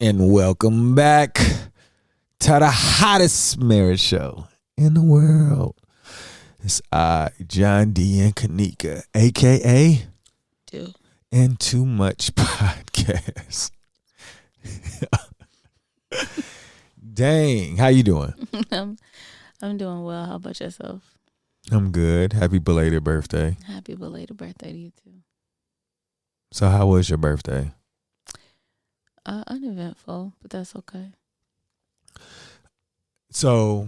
And welcome back to the hottest marriage show in the world. It's I, John D. and Kanika, a.k.a. Do. And Too Much Podcast. Dang, how you doing? I'm doing well. How about yourself? I'm good. Happy belated birthday. Happy belated birthday to you too. So how was your birthday? Uneventful, but that's okay. So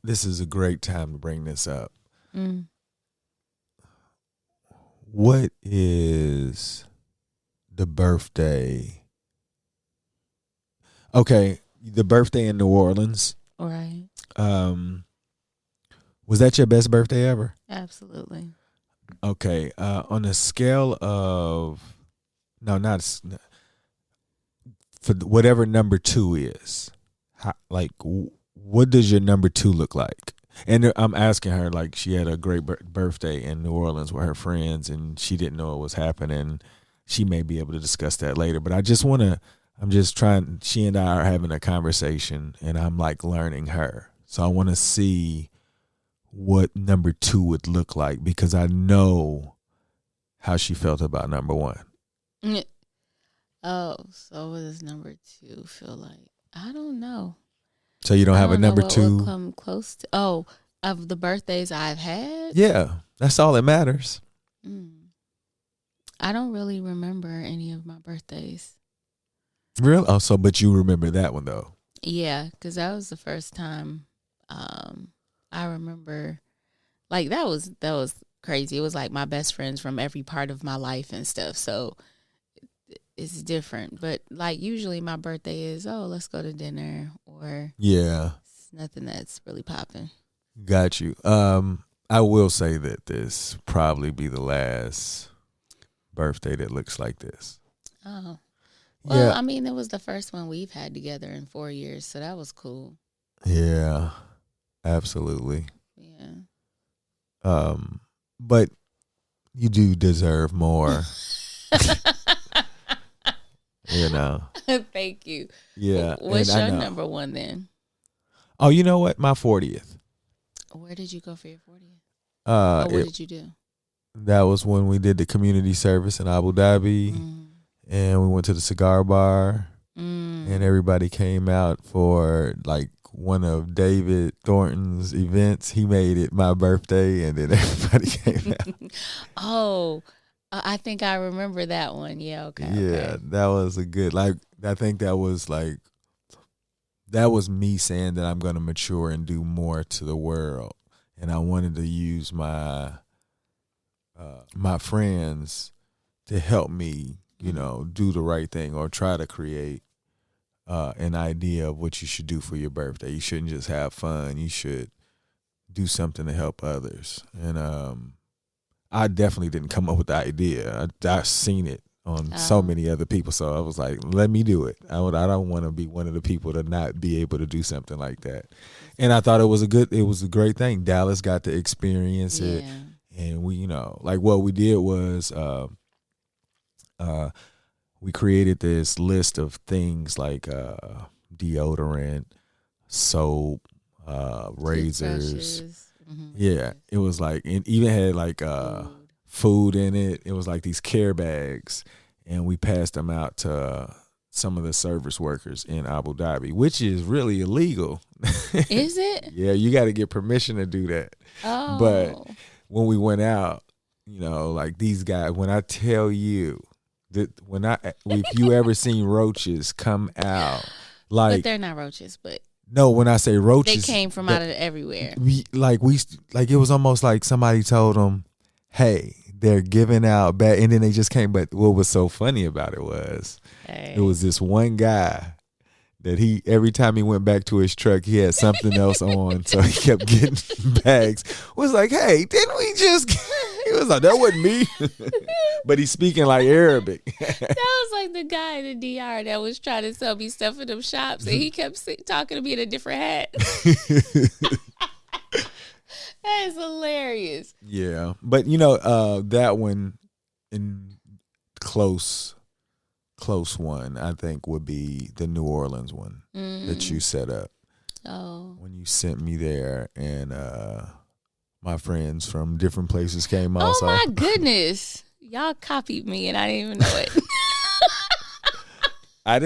this is a great time to bring this up. What is the birthday? Okay, the birthday in New Orleans. All right. Was that your best birthday ever? Absolutely. Okay, on a scale of for whatever number 2 is, what does your number 2 look like? And I'm asking her, like, she had a great birthday in New Orleans with her friends, and she didn't know it was happening. She may be able to discuss that later, but she and I are having a conversation, and I'm like learning her. So I want to see what number 2 would look like, because I know how she felt about number 1. Oh, so what does number 2 feel like? I don't know. So you don't have a number 2? Would come close to, of the birthdays I've had? Yeah, that's all that matters. I don't really remember any of my birthdays. Really? Oh, but you remember that one though? Yeah, because that was the first time I remember. Like that was crazy. It was like my best friends from every part of my life and stuff. So it's different. But like usually my birthday is, let's go to dinner, or it's nothing that's really popping. Got you. I will say that this probably be the last birthday that looks like this. Oh. Well, yeah. I mean, it was the first one we've had together in 4 years, so that was cool. Yeah, absolutely. Yeah. But you do deserve more. You know. Thank you. Yeah. What's your number 1 then? Oh, you know what? My 40th. Where did you go for your 40th? What did you do? That was when we did the community service in Abu Dhabi. And we went to the cigar bar. And everybody came out for like one of David Thornton's events. He made it my birthday, and then everybody came out. I think I remember that one. Yeah, okay. Yeah, okay. That was a good, I think that was me saying that I'm going to mature and do more to the world. And I wanted to use my friends to help me, do the right thing, or try to create an idea of what you should do for your birthday. You shouldn't just have fun. You should do something to help others. And I definitely didn't come up with the idea. I seen it on so many other people. So I was like, let me do it. I don't want to be one of the people to not be able to do something like that. And I thought it was a great thing. Dallas got to experience it. And we, what we did was we created this list of things like deodorant, soap, razors. Yeah, it was like, it even had like food in it. It was like these care bags, and we passed them out to some of the service workers in Abu Dhabi, which is really illegal. Is it? Yeah, you got to get permission to do that. Oh. But when we went out, like these guys, when I tell you that if you ever seen roaches come out, like, but they're not roaches, but. No, when I say roaches, they came from out of everywhere. It was almost like somebody told them, "Hey, they're giving out bad," and then they just came. But what was so funny about it was, it was this one guy that every time he went back to his truck, he had something else on, so he kept getting bags. Was like, "Hey, didn't we just?" He was like, "That wasn't me," but he's speaking like Arabic. That was like the guy in the DR that was trying to sell me stuff in them shops, and he kept talking to me in a different hat. That is hilarious. Yeah, but that one in close close one, I think, would be the New Orleans one that you set up. Oh. When you sent me there, and my friends from different places came also. Oh, my goodness. Y'all copied me, and I didn't even know it. I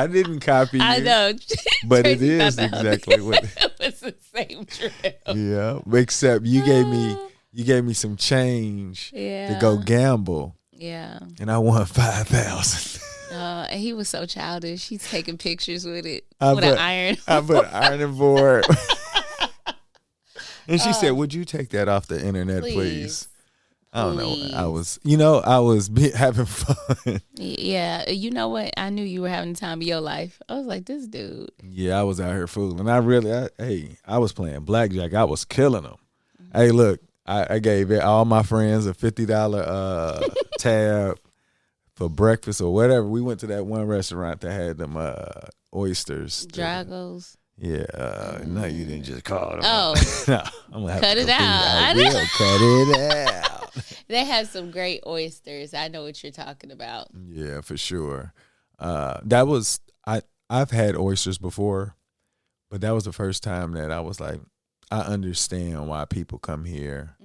didn't copy you. I know. But it is exactly what it was the same trip. Yeah, except you gave me some change to go gamble. Yeah. And I won 5,000. And he was so childish. He's taking pictures with it an iron. I put an ironing board. And she said, "Would you take that off the internet, please?" I don't know. I was having fun. Yeah. You know what? I knew you were having the time of your life. I was like, this dude. Yeah, I was out here fooling. I was playing blackjack. I was killing them. Mm-hmm. Hey, look, I gave all my friends a $50 tab for breakfast or whatever. We went to that one restaurant that had them oysters. Dragos. Yeah, no, you didn't just call them. Oh, no, I'm gonna have cut to it out. I will cut it out. They have some great oysters. I know what you're talking about. Yeah, for sure. That was I've had oysters before, but that was the first time that I was like, I understand why people come here,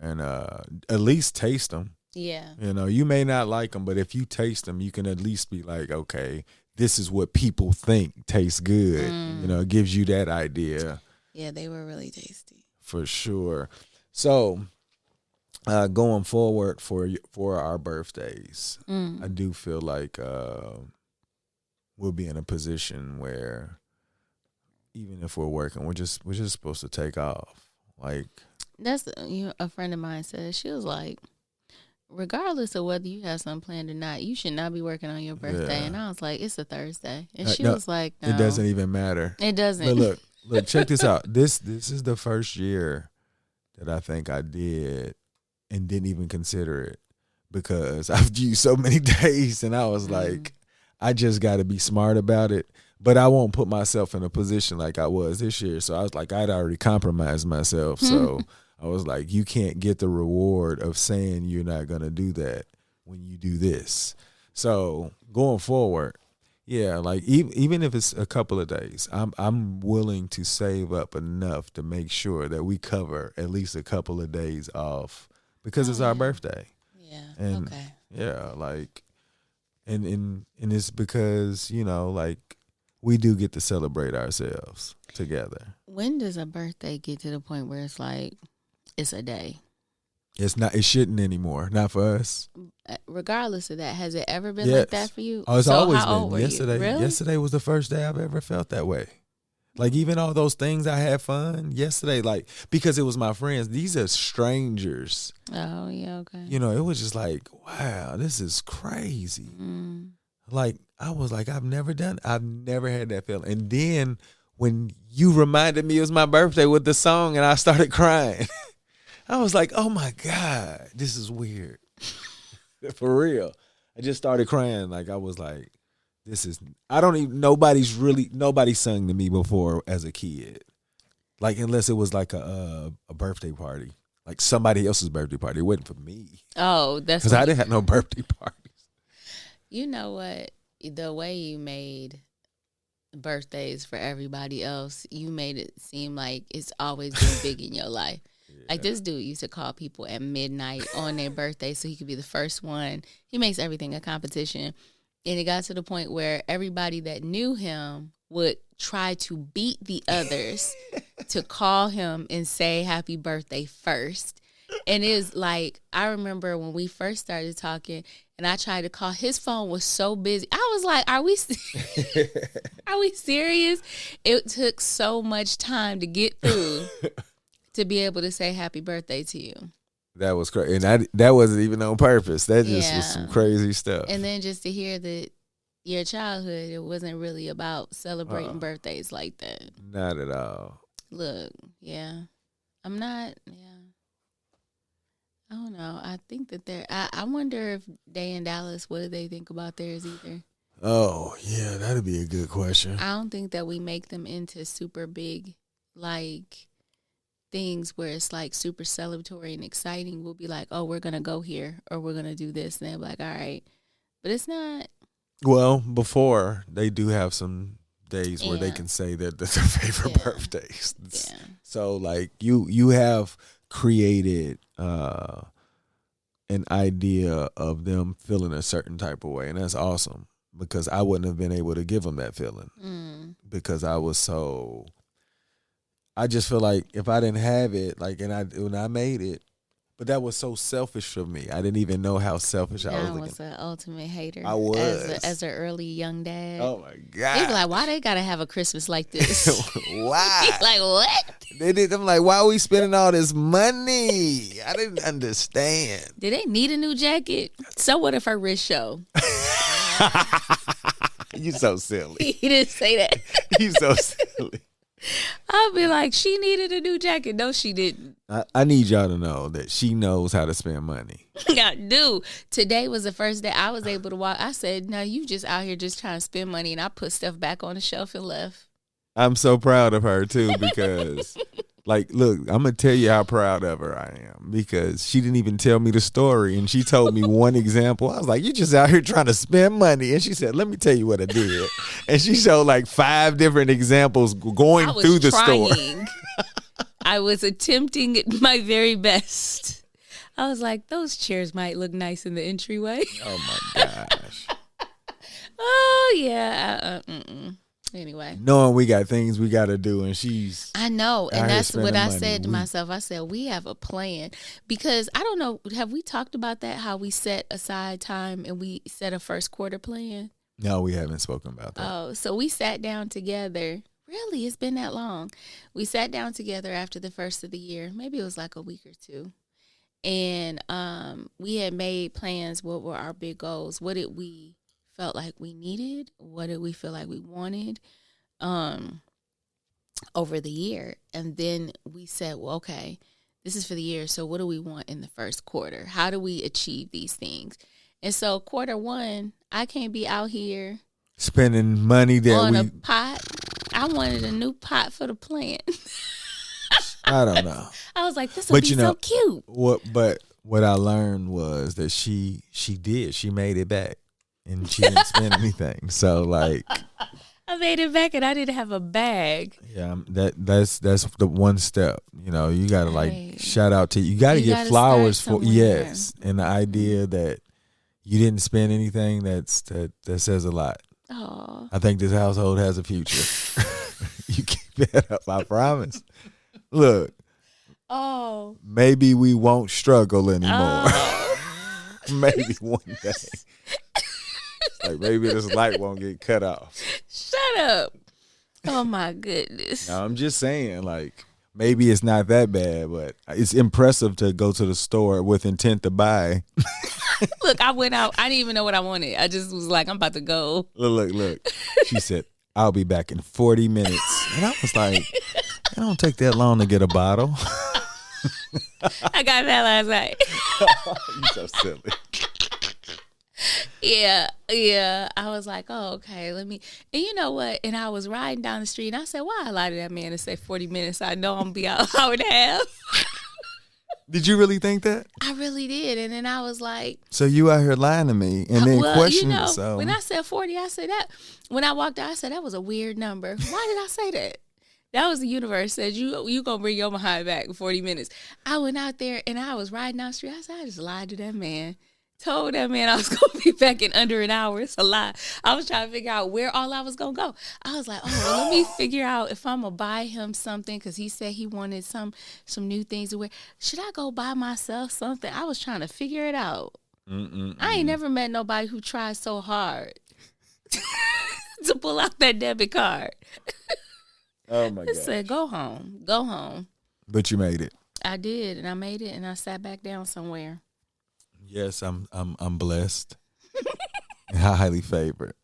and at least taste them. Yeah, you may not like them, but if you taste them, you can at least be like, okay, this is what people think tastes good. It gives you that idea. Yeah, they were really tasty. For sure. So, going forward for our birthdays, I do feel like we'll be in a position where even if we're working, we're just supposed to take off. Like that's a friend of mine said, she was like, regardless of whether you have something planned or not, you should not be working on your birthday. Yeah. And I was like, it's a Thursday. And she was like, no. It doesn't even matter. It doesn't. But look, check this out. This is the first year that I think I did and didn't even consider it because I've used so many days and I was like, I just got to be smart about it. But I won't put myself in a position like I was this year. So I was like, I'd already compromised myself. So I was like, you can't get the reward of saying you're not going to do that when you do this. So going forward, yeah, like even if it's a couple of days, I'm willing to save up enough to make sure that we cover at least a couple of days off because it's our birthday. Yeah. And okay. Yeah, like and it's because, like we do get to celebrate ourselves together. When does a birthday get to the point where it's like it's a day? It's not. It shouldn't anymore. Not for us. Regardless of that, has it ever been like that for you? Oh, it's always how old been. Yesterday, really? Yesterday was the first day I've ever felt that way. Like even all those things I had fun yesterday, like because it was my friends. These are strangers. Oh yeah, okay. It was just like, wow, this is crazy. Like I was like, I've never had that feeling. And then when you reminded me it was my birthday with the song, and I started crying. I was like, oh my God, this is weird. For real. I just started crying. Like I was like, nobody sung to me before as a kid. Like unless it was like a birthday party. Like somebody else's birthday party. It wasn't for me. Oh, that's because I didn't have no birthday parties. You know what? The way you made birthdays for everybody else, you made it seem like it's always been big in your life. Like this dude used to call people at midnight on their birthday so he could be the first one. He makes everything a competition. And it got to the point where everybody that knew him would try to beat the others to call him and say happy birthday first. And it was like, I remember when we first started talking and I tried to call, his phone was so busy. I was like, are we serious? It took so much time to get through to be able to say happy birthday to you. That was crazy. And that wasn't even on purpose. That just was some crazy stuff. And then just to hear that your childhood, it wasn't really about celebrating birthdays like that. Not at all. Look, yeah. I'm not, I don't know. I think that I wonder if Day in Dallas, what do they think about theirs either? Oh, yeah, that'd be a good question. I don't think that we make them into super big, like, things where it's like super celebratory and exciting. We'll be like, oh, we're going to go here or we're going to do this. And they're like, all right. But it's not. Well, before they do have some days where they can say that that's their favorite birthdays. Yeah. So like you have created an idea of them feeling a certain type of way, and that's awesome because I wouldn't have been able to give them that feeling because I just feel like if I didn't have it, like, when I made it, but that was so selfish for me. I didn't even know how selfish I was. I was an ultimate hater. I was as an early young dad. Oh my God! They be like, why they gotta have a Christmas like this? Why? Like what? They did. I'm like, why are we spending all this money? I didn't understand. Did they need a new jacket? So what if her wrist show? You so silly. He didn't say that. You so silly. I'll be like, she needed a new jacket. No, she didn't. I need y'all to know that she knows how to spend money. I do. Today was the first day I was able to walk. I said, no, you just out here just trying to spend money. And I put stuff back on the shelf and left. I'm so proud of her, too, because, like, look, I'm going to tell you how proud of her I am because she didn't even tell me the story. And she told me one example. I was like, you just out here trying to spend money. And she said, let me tell you what I did. And she showed like 5 different examples going through the store. I was attempting my very best. I was like, those chairs might look nice in the entryway. Oh, my gosh. Oh, yeah. Anyway. Knowing we got things we got to do, and she's... I know, and that's what I said to we... myself. I said, we have a plan. Because, I don't know, have we talked about that, how we set aside time and we set a first quarter plan? No, we haven't spoken about that. Oh, so we sat down together. Really, it's been that long. We sat down together after the first of the year. Maybe it was like a week or two. And we had made plans. What were our big goals? What did we felt like we needed? What did we feel like we wanted over the year? And then we said, well, okay, this is for the year. So what do we want in the first quarter? How do we achieve these things? And so quarter one, I can't be out here spending money that on a pot. I wanted a new pot for the plant. I don't know. I was like, this would be so cute. What I learned was that she did. She made it back. And she didn't spend anything. So like I made it back and I didn't have a bag. Yeah, that's the one step. You know, you gotta like shout out to you gotta get flowers for yes. And the idea that you didn't spend anything that says a lot. Oh. I think this household has a future. You keep that up, I promise. Look. Oh. Maybe we won't struggle anymore. Maybe one day. Like maybe this light won't get cut off. Shut up. Oh my goodness. No, I'm just saying, like, maybe it's not that bad, but it's impressive to go to the store with intent to buy. Look, I went out. I didn't even know what I wanted. I just was like, I'm about to go. Look. She said, I'll be back in 40 minutes. And I was like, it don't take that long to get a bottle. I got that last night. You're so silly. Yeah. I was like, oh, okay, let me. And you know what? And I was riding down the street, and I said, why I lied to that man to say 40 minutes? I know I'm going to be out an hour and a half. Did you really think that? I really did. And then I was like. So you out here lying to me and then questioning. You know, when I said 40, I said that. When I walked out, I said, that was a weird number. Why did I say that? That was the universe said, you going to bring your behind back in 40 minutes. I went out there, and I was riding down the street. I said, I just lied to that man. Told that man I was going to be back in under an hour. It's a lie. I was trying to figure out where all I was going to go. I was like, let me figure out if I'm going to buy him something because he said he wanted some new things to wear. Should I go buy myself something? I was trying to figure it out. I ain't never met nobody who tried so hard to pull out that debit card. Oh, my God. I said, go home. But you made it. I did, and I made it, and I sat back down somewhere. Yes, I'm blessed. And highly favored.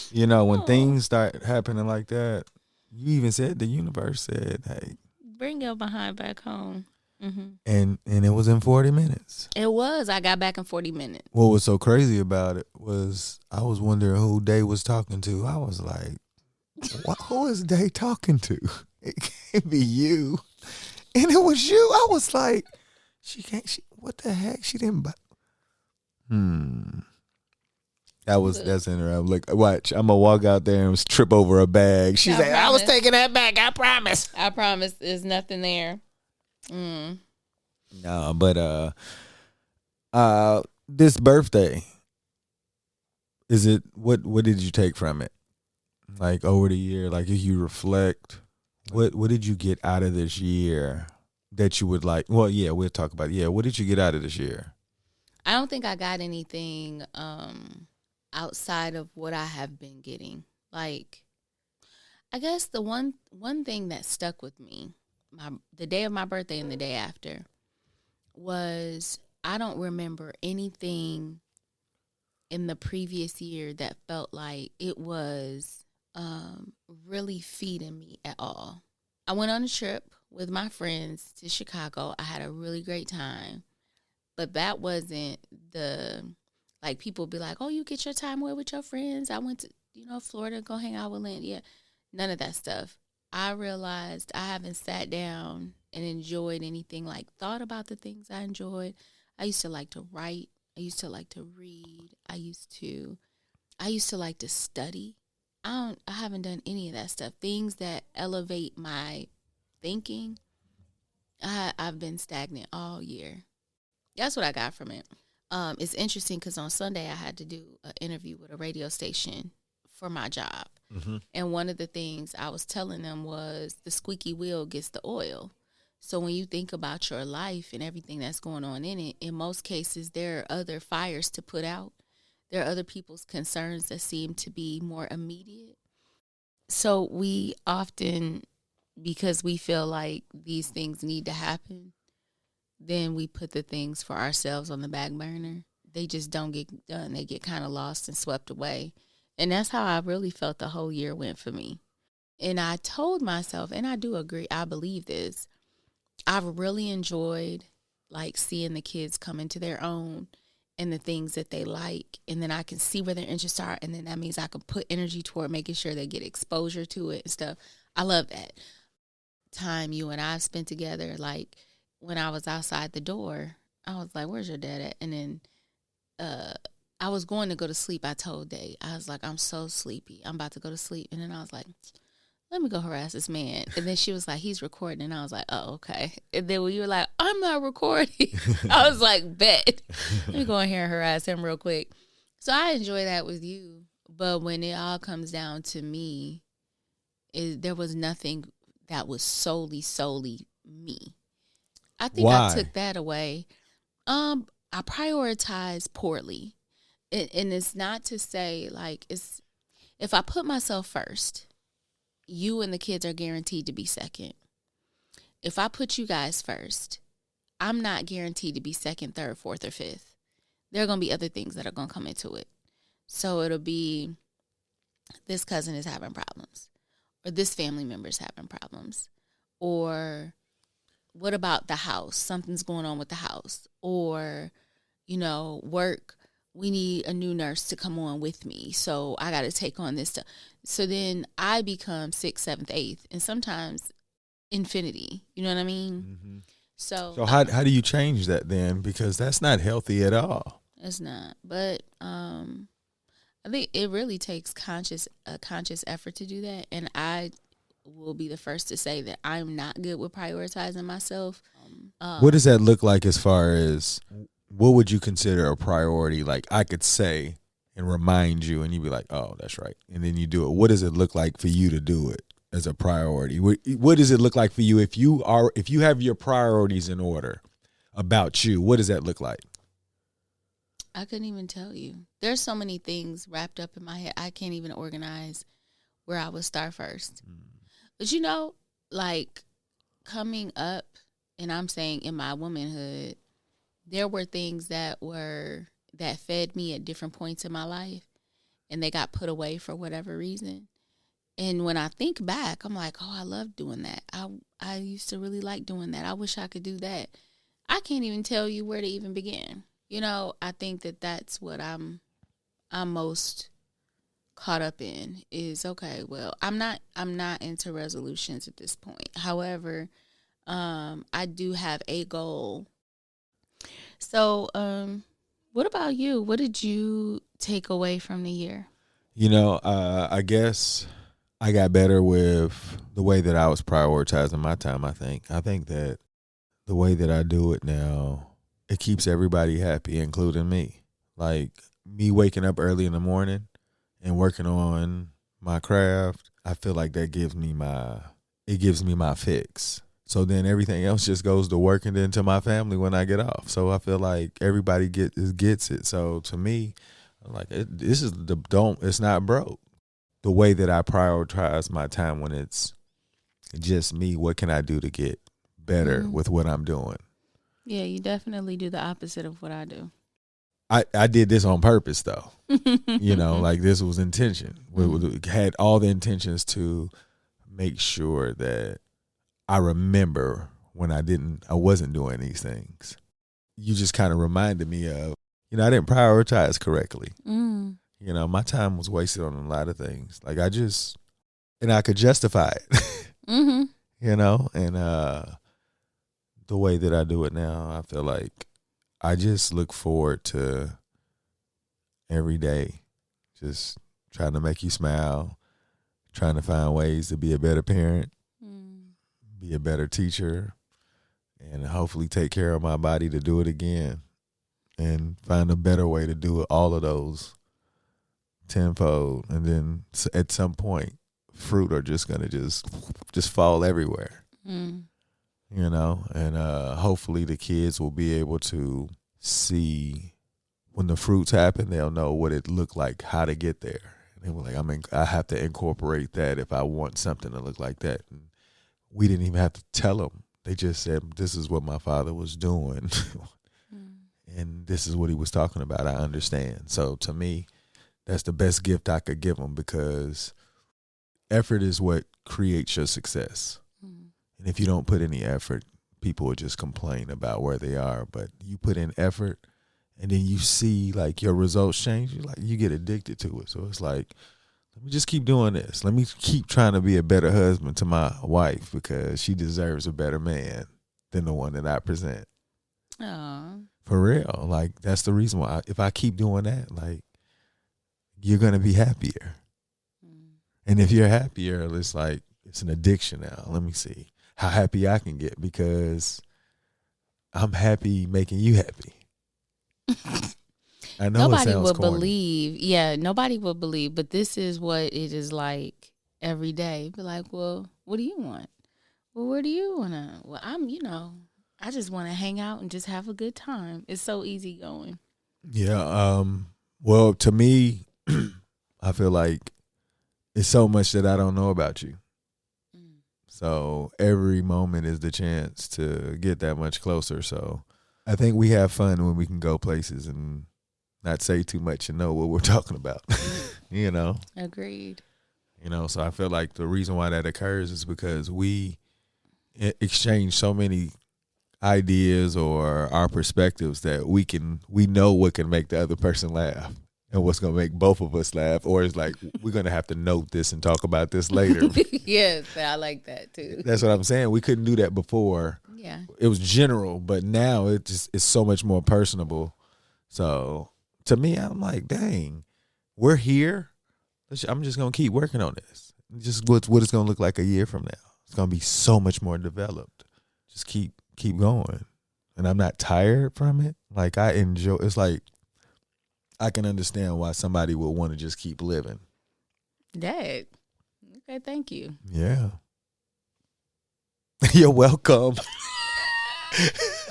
You know, when things start happening like that, you even said the universe said, hey, bring your behind back home. Mm-hmm. And it was in 40 minutes. It was. I got back in 40 minutes. What was so crazy about it was I was wondering who Day was talking to. I was like, who is Day talking to? It can't be you. And it was you. I was like, what the heck? She didn't buy. That's interesting. Look, watch. I'm gonna walk out there and trip over a bag. She's like, "I was taking that back. I promise. I promise. There's nothing there." No, but this birthday, is it? What did you take from it? Like over the year, like if you reflect, what did you get out of this year that you would like? Well, yeah, we'll talk about it. Yeah, what did you get out of this year? I don't think I got anything outside of what I have been getting. Like, I guess the one thing that stuck with me, the day of my birthday and the day after, was I don't remember anything in the previous year that felt like it was really feeding me at all. I went on a trip with my friends to Chicago. I had a really great time, but that wasn't like people be like, oh, you get your time away with your friends. I went to, Florida, go hang out with Lynn. Yeah, none of that stuff. I realized I haven't sat down and enjoyed anything, like thought about the things I enjoyed. I used to like to write. I used to like to read. I used to like to study. I haven't done any of that stuff. Things that elevate my thinking. I've been stagnant all year. That's what I got from it. It's interesting because on Sunday I had to do an interview with a radio station for my job. Mm-hmm. And one of the things I was telling them was the squeaky wheel gets the oil. So when you think about your life and everything that's going on in it, in most cases there are other fires to put out. There are other people's concerns that seem to be more immediate. So we often, because we feel like these things need to happen, then we put the things for ourselves on the back burner. They just don't get done. They get kind of lost and swept away. And that's how I really felt the whole year went for me. And I told myself, and I do agree, I believe this, I've really enjoyed like seeing the kids come into their own and the things that they like. And then I can see where their interests are. And then that means I can put energy toward making sure they get exposure to it and stuff. I love that. Time you and I spent together, like when I was outside the door, I was like, where's your dad at? And then I was going to go to sleep. I told Day, I was like, I'm so sleepy. I'm about to go to sleep. And then I was like, let me go harass this man. And then she was like, he's recording. And I was like, oh, okay. And then when you were like, I'm not recording, I was like, bet. Let me go in here and harass him real quick. So I enjoy that with you. But when it all comes down to me, there was nothing that was solely me. I think I took that away. I prioritize poorly. And it's not to say, like, if I put myself first, you and the kids are guaranteed to be second. If I put you guys first, I'm not guaranteed to be second, third, fourth, or fifth. There are going to be other things that are going to come into it. So it'll be this cousin is having problems, or this family member is having problems, or what about the house? Something's going on with the house, or, work. We need a new nurse to come on with me, so I got to take on this stuff. So then I become 6th, 7th, 8th, and sometimes infinity. You know what I mean? Mm-hmm. So how do you change that then? Because that's not healthy at all. It's not. But I think it really takes a conscious effort to do that, and I will be the first to say that I'm not good with prioritizing myself. What does that look like as far as what would you consider a priority? Like I could say and remind you and you'd be like, oh, that's right. And then you do it. What does it look like for you to do it as a priority? What does it look like for you if you have your priorities in order about you? What does that look like? I couldn't even tell you. There's so many things wrapped up in my head. I can't even organize where I would start first. But like coming up, and I'm saying in my womanhood, there were things that fed me at different points in my life, and they got put away for whatever reason. And when I think back, I'm like, oh, I love doing that. I used to really like doing that. I wish I could do that. I can't even tell you where to even begin. I think that that's what I'm most caught up in is, okay, well, I'm not into resolutions at this point. However, I do have a goal. So, What about you? What did you take away from the year? I guess I got better with the way that I was prioritizing my time. I think that the way that I do it now, it keeps everybody happy, including me. Like me waking up early in the morning and working on my craft, I feel like that gives me my fix. So then everything else just goes to work and then to my family when I get off. So I feel like everybody gets it. So to me, like it's not broke. The way that I prioritize my time when it's just me, what can I do to get better with what I'm doing? Yeah, you definitely do the opposite of what I do. I did this on purpose though. Like this was intention. We had all the intentions to make sure that I remember when I wasn't doing these things. You just kind of reminded me of, I didn't prioritize correctly. My time was wasted on a lot of things. Like and I could justify it, and the way that I do it now, I feel like I just look forward to every day, just trying to make you smile, trying to find ways to be a better parent, be a better teacher, and hopefully take care of my body to do it again and find a better way to do all of those tenfold. And then at some point, fruit are just going to just fall everywhere, and hopefully the kids will be able to see when the fruits happen, they'll know what it looked like, how to get there. And they were like, I have to incorporate that if I want something to look like that. And we didn't even have to tell them. They just said, this is what my father was doing. And this is what he was talking about. I understand. So to me, that's the best gift I could give them, because effort is what creates your success. And if you don't put any effort, people will just complain about where they are. But you put in effort, and then you see like your results change. You get addicted to it. So it's like, let me just keep doing this. Let me keep trying to be a better husband to my wife, because she deserves a better man than the one that I present. Aww. For real. Like, that's the reason why. If I keep doing that, like, you're going to be happier. And if you're happier, it's like, it's an addiction now. Let me see how happy I can get, because I'm happy making you happy. I know nobody it sounds would corny. believe. Yeah, nobody would believe. But this is what it is like every day. Be like, well, what do you want? Well, where do you want to? Well, I just want to hang out and just have a good time. It's so easy going. Yeah. Well, to me, I feel like it's so much that I don't know about you. So every moment is the chance to get that much closer. So I think we have fun when we can go places and not say too much and know what we're talking about. Agreed. So I feel like the reason why that occurs is because we exchange so many ideas or our perspectives that we know what can make the other person laugh and what's going to make both of us laugh. Or it's like, we're going to have to note this and talk about this later. Yes, I like that too. That's what I'm saying. We couldn't do that before. Yeah. It was general, but now it's so much more personable. So to me, I'm like, dang, we're here. I'm just going to keep working on this. Just what it's going to look like a year from now. It's going to be so much more developed. Just keep going. And I'm not tired from it. Like, I enjoy, it's like, I can understand why somebody would want to just keep living. Dad. Okay, thank you. Yeah. You're welcome.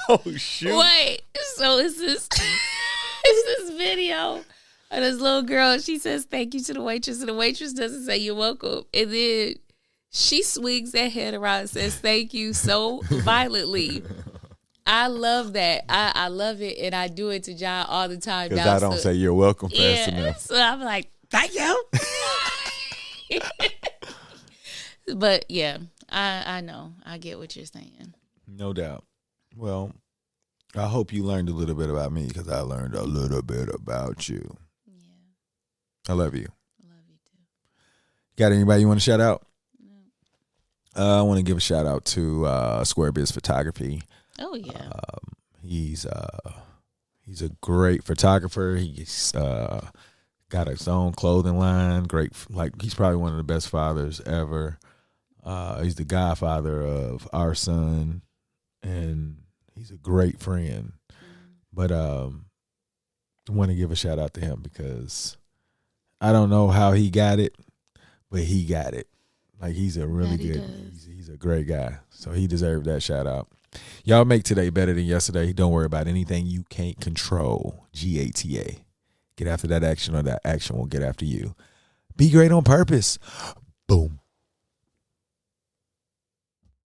Oh, shoot. Wait, so is this it's this video of this little girl. She says thank you to the waitress, and the waitress doesn't say you're welcome. And then she swings that head around and says thank you so violently. I love that. I love it, and I do it to John all the time. Because I don't say you're welcome fast enough. So I'm like, thank you. But yeah, I know. I get what you're saying. No doubt. Well, I hope you learned a little bit about me, because I learned a little bit about you. Yeah. I love you. I love you too. Got anybody you want to shout out? No. I want to give a shout out to Square Biz Photography. Oh yeah. He's He's a great photographer. He's got his own clothing line. Great, like he's probably one of the best fathers ever. He's the godfather of our son, and he's a great friend. But I want to give a shout out to him because I don't know how he got it, but he got it. Like he's a really good, he's a great guy. So he deserved that shout out. Y'all make today better than yesterday. Don't worry about anything you can't control. GATA. Get after that action or that action will get after you. Be great on purpose. Boom.